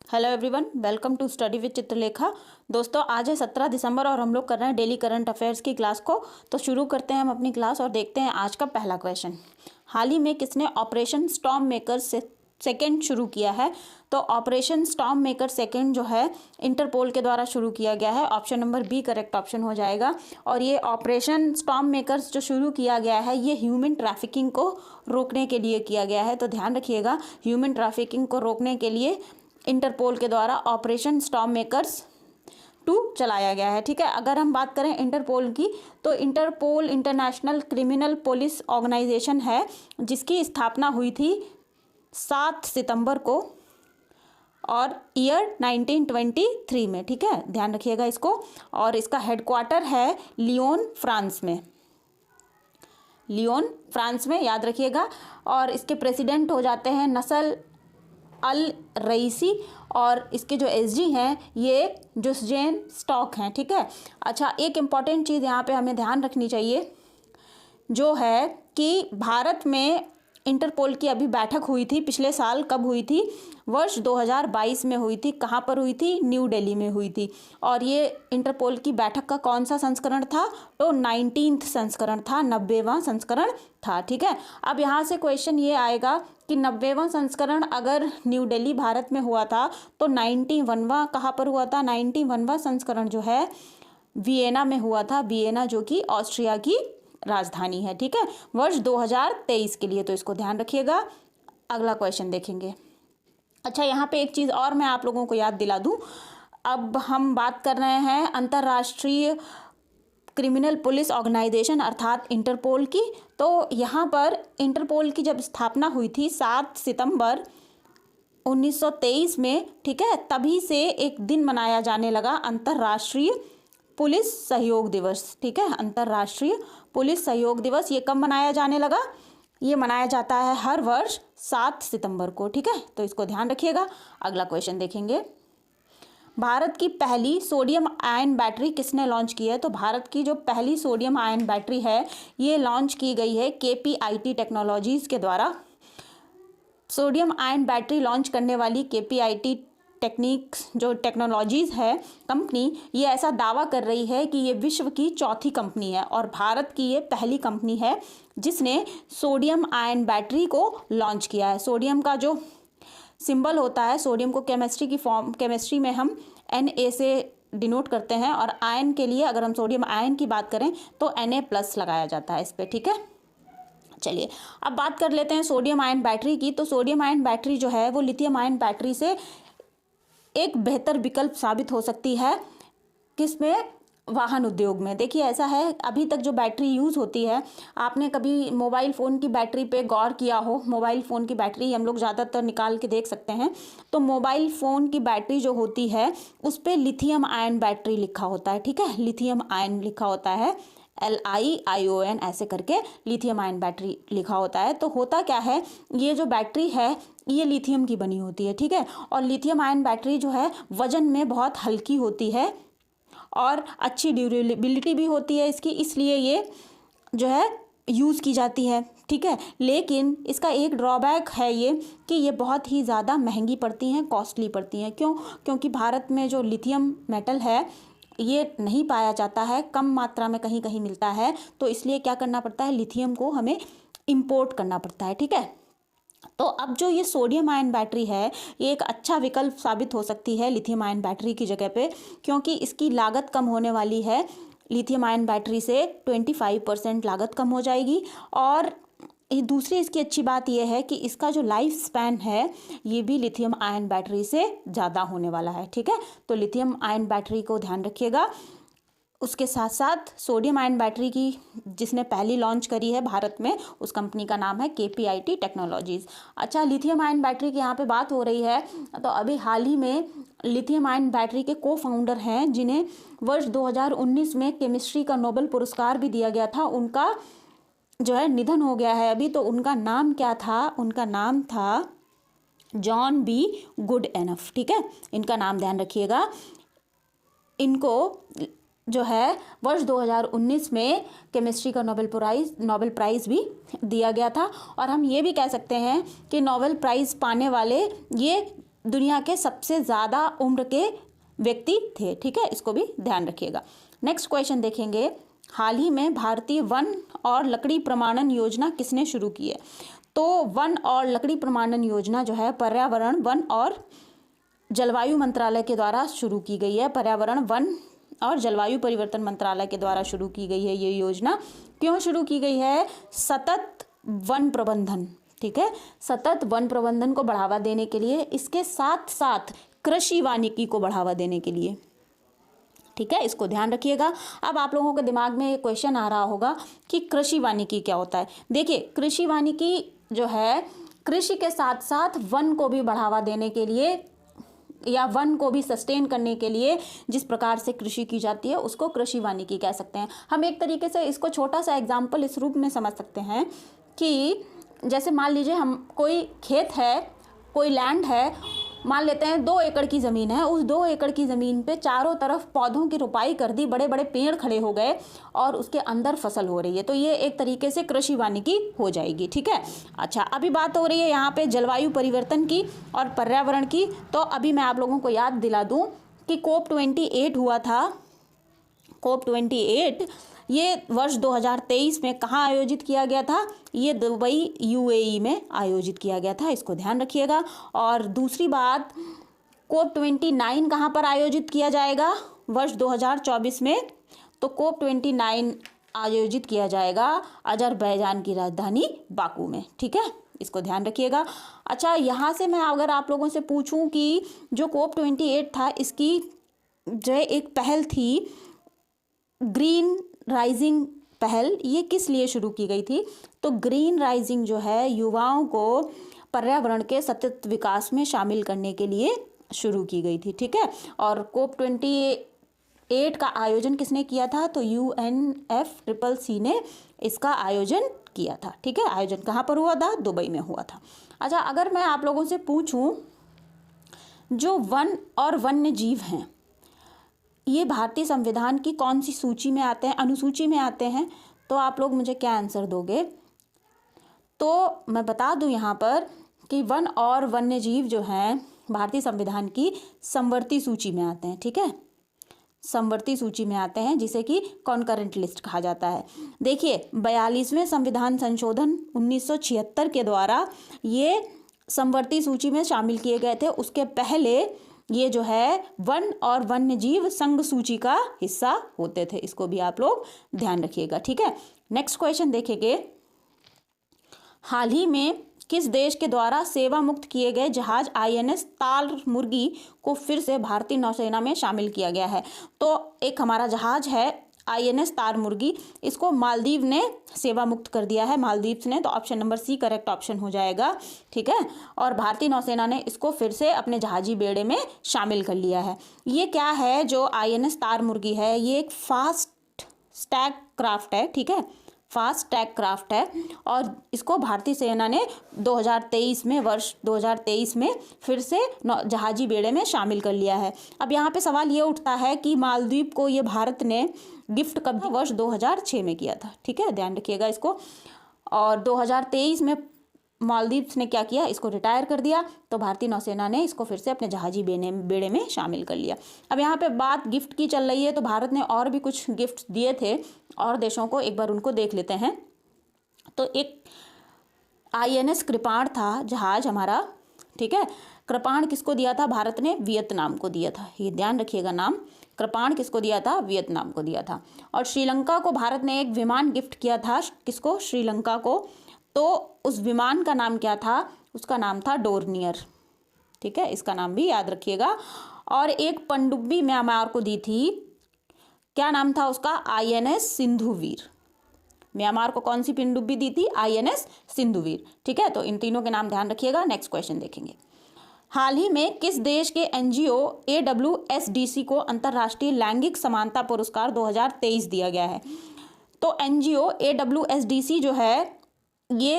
Hello everyone, welcome to study with Chitralekha. दोस्तों, आज है 17 दिसंबर और हम लोग कर रहे हैं डेली करंट अफेयर्स की क्लास को। तो शुरू करते हैं हम अपनी क्लास और देखते हैं आज का पहला क्वेश्चन। हाल ही में किसने ऑपरेशन स्टॉर्म मेकर सेकेंड शुरू किया है? तो ऑपरेशन स्टॉर्म मेकर सेकेंड जो है इंटरपोल के द्वारा शुरू किया गया है। Option number B correct option हो जाएगा। और ये ऑपरेशन स्टॉर्म मेकर्स जो शुरू किया गया है ये ह्यूमन ट्रैफिकिंग को रोकने के लिए किया गया है। तो ध्यान रखिएगा, ह्यूमन ट्रैफिकिंग को रोकने के लिए इंटरपोल के द्वारा ऑपरेशन स्टॉर्म मेकर्स 2 चलाया गया है। ठीक है, अगर हम बात करें इंटरपोल की, तो Interpol International Criminal Police Organization है जिसकी स्थापना हुई थी 7 सितंबर को और ईयर 1923 में। ठीक है, ध्यान रखिएगा इसको। और इसका हेडक्वार्टर है लियोन, फ्रांस में। लियोन, फ्रांस में, याद रखिएगा। और इसके प्रेसिडेंट हो जाते हैं नसल अल रईसी और इसके जो एसजी हैं ये जुस्जेन स्टॉक हैं। ठीक है, अच्छा, एक इम्पॉर्टेंट चीज़ यहाँ पे हमें ध्यान रखनी चाहिए जो है कि भारत में इंटरपोल की अभी बैठक हुई थी पिछले साल। कब हुई थी? वर्ष 2022 में हुई थी। कहाँ पर हुई थी? न्यू दिल्ली में हुई थी। और ये इंटरपोल की बैठक का कौन सा संस्करण था? तो 19वां संस्करण था, 90वां संस्करण था। ठीक है, अब यहाँ से क्वेश्चन ये आएगा कि 90वां संस्करण अगर न्यू दिल्ली भारत में हुआ था तो 91वां कहाँ पर हुआ था? 91वां संस्करण जो है वियना में हुआ था। वियना जो कि ऑस्ट्रिया की राजधानी है। ठीक है, वर्ष 2023 के लिए, तो इसको ध्यान रखिएगा। अगला क्वेश्चन देखेंगे। अच्छा, यहाँ पे एक चीज़ और मैं आप लोगों को याद दिला दूँ। अब हम बात कर रहे हैं अंतर्राष्ट्रीय क्रिमिनल पुलिस ऑर्गेनाइजेशन अर्थात इंटरपोल की। तो यहाँ पर इंटरपोल की जब स्थापना हुई थी 7 सितंबर 1923 में, ठीक है, तभी से एक दिन मनाया जाने लगा अंतर्राष्ट्रीय पुलिस सहयोग दिवस। ठीक है, अंतर्राष्ट्रीय पुलिस सहयोग दिवस ये कब मनाया जाने लगा? ये मनाया जाता है हर वर्ष 7 सितंबर को। ठीक है, तो इसको ध्यान रखिएगा। अगला क्वेश्चन देखेंगे। भारत की पहली सोडियम आयन बैटरी किसने लॉन्च की है? तो भारत की जो पहली सोडियम आयन बैटरी है ये लॉन्च की गई है KPIT टेक्नोलॉजीज़ के द्वारा। सोडियम आयन बैटरी लॉन्च करने वाली KPIT टेक्निक्स जो टेक्नोलॉजीज़ है कंपनी, ये ऐसा दावा कर रही है कि ये विश्व की चौथी कंपनी है और भारत की ये पहली कंपनी है जिसने सोडियम आयन बैटरी को लॉन्च किया है। सोडियम का जो सिंबल होता है, सोडियम को केमिस्ट्री में हम Na से डिनोट करते हैं और आयन के लिए अगर हम सोडियम आयन की बात करें तो Na+ लगाया जाता है इस पर। ठीक है, चलिए अब बात कर लेते हैं सोडियम आयन बैटरी की। तो सोडियम आयन बैटरी जो है वो लिथियम आयन बैटरी से एक बेहतर विकल्प साबित हो सकती है। किसमें? वाहन उद्योग में। देखिए ऐसा है, अभी तक जो बैटरी यूज़ होती है, आपने कभी मोबाइल फ़ोन की बैटरी पे गौर किया हो? मोबाइल फ़ोन की बैटरी हम लोग ज़्यादातर निकाल के देख सकते हैं। तो मोबाइल फ़ोन की बैटरी जो होती है उस पर लिथियम आयन बैटरी लिखा होता है। ठीक है, लिथियम आयन लिखा होता है, LIION ऐसे करके लिथियम आयन बैटरी लिखा होता है। तो होता क्या है, ये जो बैटरी है ये लिथियम की बनी होती है। ठीक है, और लिथियम आयन बैटरी जो है वजन में बहुत हल्की होती है और अच्छी ड्यूरेबिलिटी भी होती है इसकी, इसलिए ये जो है यूज़ की जाती है। ठीक है, लेकिन इसका एक ड्रॉबैक है ये कि ये बहुत ही ज़्यादा महंगी पड़ती हैं, कॉस्टली पड़ती हैं। क्यों? क्योंकि भारत में जो लिथियम मेटल है ये नहीं पाया जाता है, कम मात्रा में कहीं कहीं मिलता है। तो इसलिए क्या करना पड़ता है, लिथियम को हमें इंपोर्ट करना पड़ता है। ठीक है, तो अब जो ये सोडियम आयन बैटरी है ये एक अच्छा विकल्प साबित हो सकती है लिथियम आयन बैटरी की जगह पे, क्योंकि इसकी लागत कम होने वाली है। लिथियम आयन बैटरी से 25% लागत कम हो जाएगी। और दूसरी इसकी अच्छी बात यह है कि इसका जो लाइफ स्पैन है ये भी लिथियम आयन बैटरी से ज़्यादा होने वाला है। ठीक है, तो लिथियम आयन बैटरी को ध्यान रखिएगा। उसके साथ साथ सोडियम आयन बैटरी की जिसने पहली लॉन्च करी है भारत में, उस कंपनी का नाम है KPIT टेक्नोलॉजीज़। अच्छा, लिथियम आयन बैटरी की यहाँ पे बात हो रही है, तो अभी हाल ही में लिथियम आयन बैटरी के को-फाउंडर हैं जिन्हें वर्ष 2019 में केमिस्ट्री का नोबेल पुरस्कार भी दिया गया था, उनका जो है निधन हो गया है अभी। तो उनका नाम क्या था? उनका नाम था जॉन B. गुडएनफ। ठीक है, इनका नाम ध्यान रखिएगा। इनको जो है वर्ष 2019 में केमिस्ट्री का नोबेल प्राइज़ भी दिया गया था। और हम ये भी कह सकते हैं कि नोबेल प्राइज़ पाने वाले ये दुनिया के सबसे ज़्यादा उम्र के व्यक्ति थे। ठीक है, इसको भी ध्यान रखिएगा। नेक्स्ट क्वेश्चन देखेंगे, हाल ही में भारतीय वन और लकड़ी प्रमाणन योजना किसने शुरू की है? तो वन और लकड़ी प्रमाणन योजना जो है पर्यावरण, वन और जलवायु मंत्रालय के द्वारा शुरू की गई है। पर्यावरण, वन और जलवायु परिवर्तन मंत्रालय के द्वारा शुरू की गई है ये योजना। क्यों शुरू की गई है? सतत वन प्रबंधन, ठीक है, सतत वन प्रबंधन को बढ़ावा देने के लिए, इसके साथ साथ कृषि वानिकी को बढ़ावा देने के लिए। ठीक है, इसको ध्यान रखिएगा। अब आप लोगों के दिमाग में एक क्वेश्चन आ रहा होगा कि कृषि वानिकी क्या होता है। देखिए, कृषि वानिकी जो है कृषि के साथ साथ वन को भी बढ़ावा देने के लिए या वन को भी सस्टेन करने के लिए जिस प्रकार से कृषि की जाती है उसको कृषि वानिकी कह सकते हैं। हम एक तरीके से इसको छोटा सा एग्जाम्पल इस रूप में समझ सकते हैं कि जैसे मान लीजिए हम कोई खेत है, कोई लैंड है, मान लेते हैं 2 एकड़ की ज़मीन है, उस 2 एकड़ की ज़मीन पे चारों तरफ पौधों की रोपाई कर दी, बड़े बड़े पेड़ खड़े हो गए और उसके अंदर फसल हो रही है, तो ये एक तरीके से कृषि वानिकी हो जाएगी। ठीक है, अच्छा, अभी बात हो रही है यहाँ पे जलवायु परिवर्तन की और पर्यावरण की। तो अभी मैं आप लोगों को याद दिला दूँ कि COP28 हुआ था। COP28 ये वर्ष 2023 में कहाँ आयोजित किया गया था? ये दुबई UAE में आयोजित किया गया था, इसको ध्यान रखिएगा। और दूसरी बात, COP29 कहाँ पर आयोजित किया जाएगा? वर्ष 2024 में। तो COP29 आयोजित किया जाएगा अजरबैजान की राजधानी बाकू में। ठीक है, इसको ध्यान रखिएगा। अच्छा, यहाँ से मैं अगर आप लोगों से पूछूं कि जो COP28 था इसकी जो एक पहल थी ग्रीन राइजिंग पहल, ये किस लिए शुरू की गई थी? तो ग्रीन राइजिंग जो है युवाओं को पर्यावरण के सतत विकास में शामिल करने के लिए शुरू की गई थी। ठीक है, और COP28 का आयोजन किसने किया था? तो UNFCCC ने इसका आयोजन किया था। ठीक है, आयोजन कहाँ पर हुआ था? दुबई में हुआ था। अच्छा, अगर मैं आप लोगों से पूछूं जो वन और वन्य जीव हैं ये भारतीय संविधान की कौन सी सूची में आते हैं, अनुसूची में आते हैं, तो आप लोग मुझे क्या आंसर दोगे? तो मैं बता दूं यहाँ पर कि वन और वन्य जीव जो हैं भारतीय संविधान की समवर्ती सूची में आते हैं। ठीक है, समवर्ती सूची में आते हैं जिसे कि कॉन्करेंट लिस्ट कहा जाता है। देखिए, 42वें संविधान संशोधन 1976 के द्वारा ये समवर्ती सूची में शामिल किए गए थे। उसके पहले ये जो है वन और वन्य जीव संघ सूची का हिस्सा होते थे, इसको भी आप लोग ध्यान रखिएगा। ठीक है, नेक्स्ट क्वेश्चन देखेंगे, हाल ही में किस देश के द्वारा सेवा मुक्त किए गए जहाज INS तारमुर्गी को फिर से भारतीय नौसेना में शामिल किया गया है? तो एक हमारा जहाज है INS तारमुर्गी, इसको मालदीव ने सेवा मुक्त कर दिया है, मालदीव्स ने, तो option number C correct option हो जाएगा। ठीक है, और भारतीय नौसेना ने इसको फिर से अपने जहाजी बेड़े में शामिल कर लिया है। ये क्या है जो INS तारमुर्गी है? ये एक फास्ट टैग क्राफ्ट है। ठीक है, फास्ट टैग क्राफ्ट है और इसको भारतीय सेना ने 2023 में, वर्ष 2023 में फिर से जहाजी बेड़े में शामिल कर लिया है। अब यहाँ पे सवाल ये उठता है कि मालदीव को ये भारत ने गिफ्ट कब? वर्ष 2006 में किया था। ठीक है, ध्यान रखिएगा इसको। और 2023 में मालदीव्स ने क्या किया? इसको रिटायर कर दिया, तो भारतीय नौसेना ने इसको फिर से अपने जहाजी बेड़े में शामिल कर लिया। अब यहाँ पे बात गिफ्ट की चल रही है, तो भारत ने और भी कुछ गिफ्ट दिए थे और देशों को, एक बार उनको देख लेते हैं। तो एक INS कृपाण था जहाज हमारा। ठीक है, कृपाण किसको दिया था? भारत ने वियतनाम को दिया था, ये ध्यान रखिएगा नाम। कृपाण किसको दिया था? वियतनाम को दिया था। और श्रीलंका को भारत ने एक विमान गिफ्ट किया था। किसको? श्रीलंका को। तो उस विमान का नाम क्या था? उसका नाम था डोर्नियर। ठीक है, इसका नाम भी याद रखिएगा। और एक पनडुब्बी म्यांमार को दी थी, क्या नाम था उसका? INS सिंधुवीर। म्यांमार को कौन सी पनडुब्बी दी थी? INS सिंधुवीर। ठीक है, तो इन तीनों के नाम ध्यान रखिएगा। नेक्स्ट क्वेश्चन देखेंगे, हाल ही में किस देश के NGO AWSDC को अंतर्राष्ट्रीय लैंगिक समानता पुरस्कार 2023 दिया गया है? तो NGO AWSDC जो है ये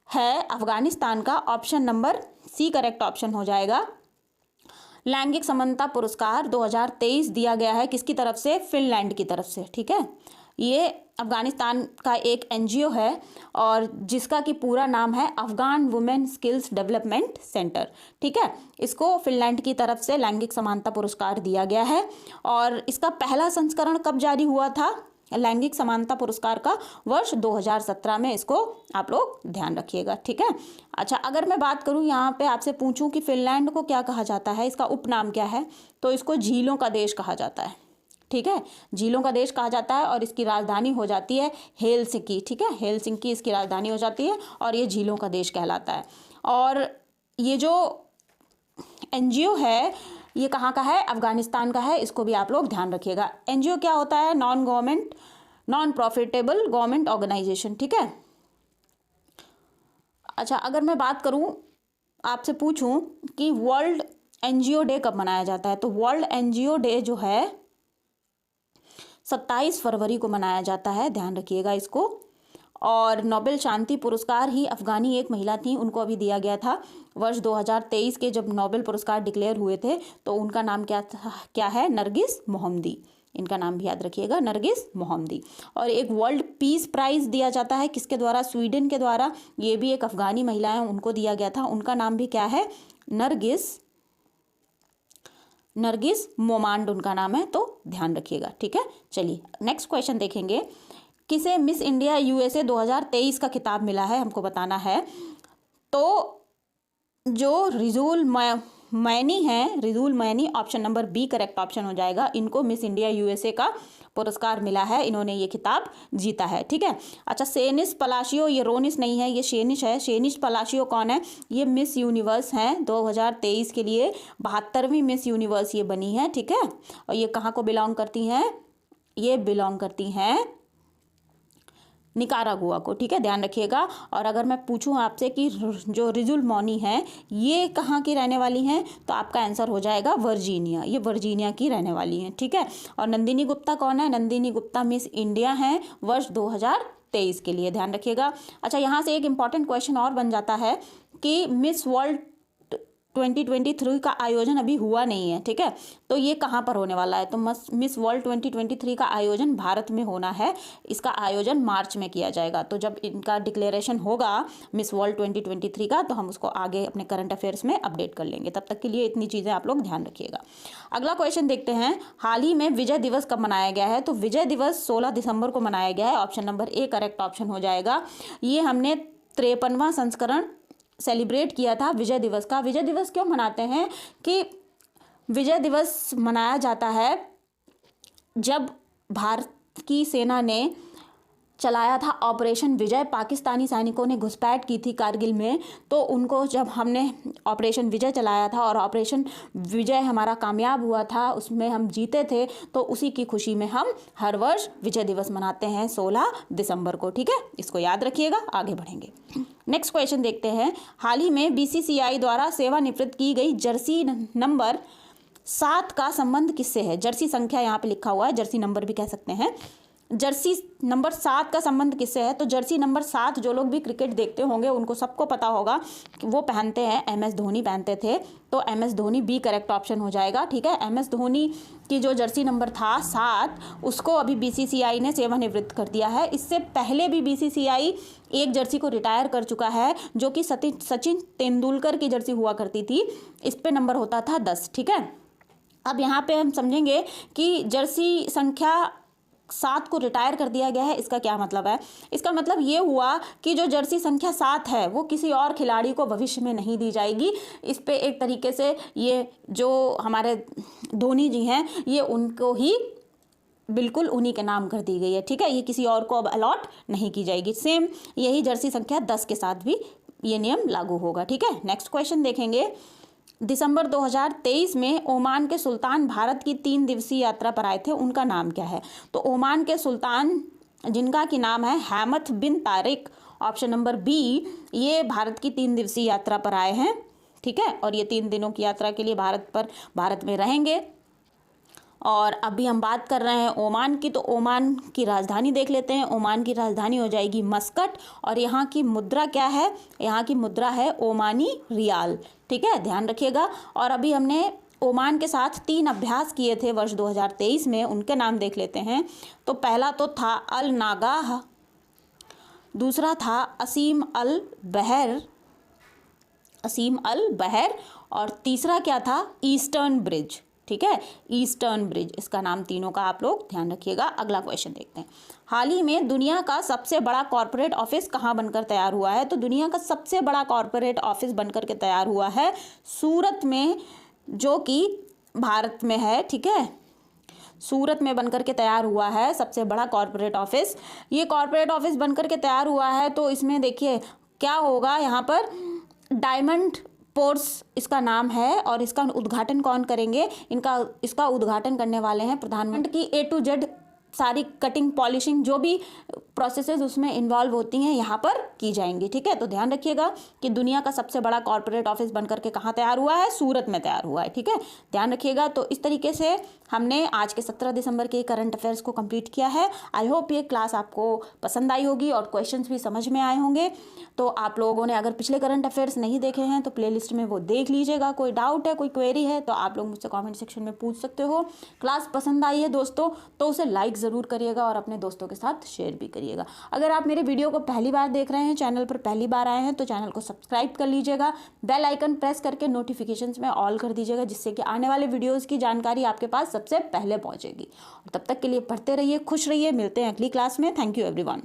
है अफगानिस्तान का। Option number C correct option हो जाएगा। लैंगिक समानता पुरस्कार 2023 दिया गया है किसकी तरफ से? फिनलैंड की तरफ से। ठीक है, ये अफ़गानिस्तान का एक एनजीओ है और जिसका कि पूरा नाम है Afghan women skills development centre, ठीक है। इसको फिनलैंड की तरफ से लैंगिक समानता पुरस्कार दिया गया है और इसका पहला संस्करण कब जारी हुआ था लैंगिक समानता पुरस्कार का? वर्ष 2017 में। इसको आप लोग ध्यान रखिएगा, ठीक है। अच्छा, अगर मैं बात करूं यहाँ पे आपसे पूछूं कि फिनलैंड को क्या कहा जाता है, इसका उपनाम क्या है, तो इसको झीलों का देश कहा जाता है, ठीक है। झीलों का देश कहा जाता है और इसकी राजधानी हो जाती है हेलसिंकी, ठीक है। हेलसिंकी इसकी राजधानी हो जाती है और ये झीलों का देश कहलाता है। और ये जो एनजीओ है ये कहाँ का है? अफ़गानिस्तान का है। इसको भी आप लोग ध्यान रखिएगा। एनजीओ क्या होता है? नॉन प्रॉफिटेबल गवर्नमेंट ऑर्गेनाइजेशन, ठीक है। अच्छा, अगर मैं बात करूं आपसे पूछूं कि वर्ल्ड एनजीओ डे कब मनाया जाता है, तो वर्ल्ड एनजीओ डे जो है 27 फरवरी को मनाया जाता है, ध्यान रखिएगा इसको। और नोबेल शांति पुरस्कार ही अफ़गानी एक महिला थी, उनको अभी दिया गया था वर्ष 2023 के जब नोबेल पुरस्कार डिक्लेयर हुए थे, तो उनका नाम क्या है? नरगिस मोहम्मदी। इनका नाम भी याद रखिएगा, नरगिस मोहम्मदी। और एक वर्ल्ड पीस प्राइज़ दिया जाता है, किसके द्वारा? स्वीडन के द्वारा। ये भी एक अफ़गानी महिला है, उनको दिया गया था। उनका नाम भी क्या है? नरगिस मोमांड उनका नाम है, तो ध्यान रखिएगा, ठीक है। चलिए नेक्स्ट क्वेश्चन देखेंगे। किसे मिस इंडिया यूएसए 2023 का खिताब मिला है, हमको बताना है। तो जो Rijul Maini option number B correct option हो जाएगा। इनको मिस इंडिया यूएसए का पुरस्कार मिला है, इन्होंने ये खिताब जीता है, ठीक है। अच्छा, सेनिस पलाशियो, ये रोनिस नहीं है, ये शेनिश है। शेनिश पलाशियो कौन है? ये मिस यूनिवर्स हैं 2023 के लिए, 72वीं मिस यूनिवर्स ये बनी है, ठीक है। और ये कहाँ को बिलोंग करती हैं? ये बिलोंग करती हैं निकारागुआ को, ठीक है, ध्यान रखिएगा। और अगर मैं पूछूं आपसे कि जो रिजुल मौनी है ये कहाँ की रहने वाली हैं, तो आपका आंसर हो जाएगा वर्जीनिया। ये वर्जीनिया की रहने वाली हैं, ठीक है। और नंदिनी गुप्ता कौन है? नंदिनी गुप्ता मिस इंडिया हैं वर्ष 2023 के लिए, ध्यान रखिएगा। अच्छा, यहाँ से एक इंपॉर्टेंट क्वेश्चन और बन जाता है कि मिस वर्ल्ड 2023 का आयोजन अभी हुआ नहीं है, ठीक है। तो ये कहाँ पर होने वाला है? तो मिस वर्ल्ड 2023 का आयोजन भारत में होना है। इसका आयोजन मार्च में किया जाएगा। तो जब इनका डिक्लेरेशन होगा मिस वर्ल्ड 2023 का, तो हम उसको आगे अपने करंट अफेयर्स में अपडेट कर लेंगे। तब तक के लिए इतनी चीज़ें आप लोग ध्यान रखिएगा। अगला क्वेश्चन देखते हैं। हाल ही में विजय दिवस कब मनाया गया है? तो विजय दिवस 16 दिसंबर को मनाया गया है। Option number A correct option हो जाएगा। ये हमने 53वां संस्करण सेलिब्रेट किया था विजय दिवस का। विजय दिवस क्यों मनाते हैं? कि विजय दिवस मनाया जाता है जब भारत की सेना ने चलाया था ऑपरेशन विजय। पाकिस्तानी सैनिकों ने घुसपैठ की थी कारगिल में, तो उनको जब हमने ऑपरेशन विजय चलाया था और ऑपरेशन विजय हमारा कामयाब हुआ था, उसमें हम जीते थे, तो उसी की खुशी में हम हर वर्ष विजय दिवस मनाते हैं 16 दिसंबर को, ठीक है। इसको याद रखिएगा, आगे बढ़ेंगे। नेक्स्ट क्वेश्चन देखते हैं। हाल ही में बीसीसीआई द्वारा सेवानिवृत्त की गई जर्सी नंबर 7 का संबंध किससे है? जर्सी संख्या यहाँ पे लिखा हुआ है, जर्सी नंबर भी कह सकते हैं। जर्सी नंबर 7 का संबंध किससे है? तो जर्सी नंबर 7 जो लोग भी क्रिकेट देखते होंगे उनको सबको पता होगा कि वो पहनते हैं, MS धोनी पहनते थे। तो MS Dhoni B correct option हो जाएगा, ठीक है। MS धोनी की जो जर्सी नंबर था 7, उसको अभी बीसीसीआई ने सेवानिवृत्त कर दिया है। इससे पहले भी बीसीसीआई एक जर्सी को रिटायर कर चुका है, जो कि सचिन तेंदुलकर की जर्सी हुआ करती थी। इस पे नंबर होता था 10, ठीक है। अब यहाँ पे हम समझेंगे कि जर्सी संख्या 7 को रिटायर कर दिया गया है, इसका क्या मतलब है? इसका मतलब ये हुआ कि जो जर्सी संख्या 7 है वो किसी और खिलाड़ी को भविष्य में नहीं दी जाएगी। इस पे एक तरीके से ये जो हमारे धोनी जी हैं ये उनको ही बिल्कुल उन्हीं के नाम कर दी गई है, ठीक है। ये किसी और को अब अलॉट नहीं की जाएगी। सेम यही जर्सी संख्या 10 के साथ भी ये नियम लागू होगा, ठीक है। नेक्स्ट क्वेश्चन देखेंगे। दिसंबर 2023 में ओमान के सुल्तान भारत की 3 दिवसीय यात्रा पर आए थे, उनका नाम क्या है? तो ओमान के सुल्तान जिनका कि नाम है हैमथ बिन तारिक, ऑप्शन नंबर बी, ये भारत की 3 दिवसीय यात्रा पर आए हैं, ठीक है। और ये 3 दिनों की यात्रा के लिए भारत में रहेंगे। और अभी हम बात कर रहे हैं ओमान की, तो ओमान की राजधानी देख लेते हैं। ओमान की राजधानी हो जाएगी मस्कट। और यहाँ की मुद्रा क्या है? यहाँ की मुद्रा है ओमानी रियाल, ठीक है, ध्यान रखिएगा। और अभी हमने ओमान के साथ 3 अभ्यास किए थे वर्ष 2023 में, उनके नाम देख लेते हैं। तो पहला तो था अल नागाह, दूसरा था असीम अल बहर, और तीसरा क्या था, ईस्टर्न ब्रिज। ठीक है, ईस्टर्न ब्रिज, इसका नाम तीनों का आप लोग ध्यान रखिएगा। अगला क्वेश्चन देखते हैं। हाल ही में दुनिया का सबसे बड़ा कॉर्पोरेट ऑफिस कहाँ बनकर तैयार हुआ है? तो दुनिया का सबसे बड़ा कॉर्पोरेट ऑफिस बनकर के तैयार हुआ है सूरत में, जो कि भारत में है। ठीक है, सूरत में बनकर के तैयार हुआ है सबसे बड़ा कॉर्पोरेट ऑफिस। ये कॉर्पोरेट ऑफिस बनकर के तैयार हुआ है, तो इसमें देखिए क्या होगा, यहाँ पर डायमंड पोर्ट्स इसका नाम है, और इसका उद्घाटन कौन करेंगे? इसका उद्घाटन करने वाले हैं प्रधानमंत्री की A to Z सारी कटिंग पॉलिशिंग जो भी प्रोसेसेस उसमें इन्वॉल्व होती हैं यहाँ पर की जाएंगी। ठीक है, तो ध्यान रखिएगा कि दुनिया का सबसे बड़ा कॉर्पोरेट ऑफिस बनकर के कहाँ तैयार हुआ है? सूरत में तैयार हुआ है। ठीक है, ध्यान रखिएगा। तो इस तरीके से हमने आज के 17 दिसंबर के करंट अफेयर्स को कंप्लीट किया है। आई होप ये क्लास आपको पसंद आई होगी और क्वेश्चंस भी समझ में आए होंगे। तो आप लोगों ने अगर पिछले करंट अफेयर्स नहीं देखे हैं तो प्लेलिस्ट में वो देख लीजिएगा। कोई डाउट है, कोई क्वेरी है तो आप लोग मुझसे कमेंट सेक्शन में पूछ सकते हो। क्लास पसंद आई है दोस्तों तो उसे लाइक ज़रूर करिएगा और अपने दोस्तों के साथ शेयर भी करिएगा। अगर आप मेरे वीडियो को पहली बार देख रहे हैं, चैनल पर पहली बार आए हैं, तो चैनल को सब्सक्राइब कर लीजिएगा, बेल आइकन प्रेस करके नोटिफिकेशंस में ऑल कर दीजिएगा, जिससे कि आने वाले वीडियोज़ की जानकारी आपके पास सबसे पहले पहुँचेगी। और तब तक के लिए पढ़ते रहिए, खुश रहिए। मिलते हैं अगली क्लास में। Thank you everyone.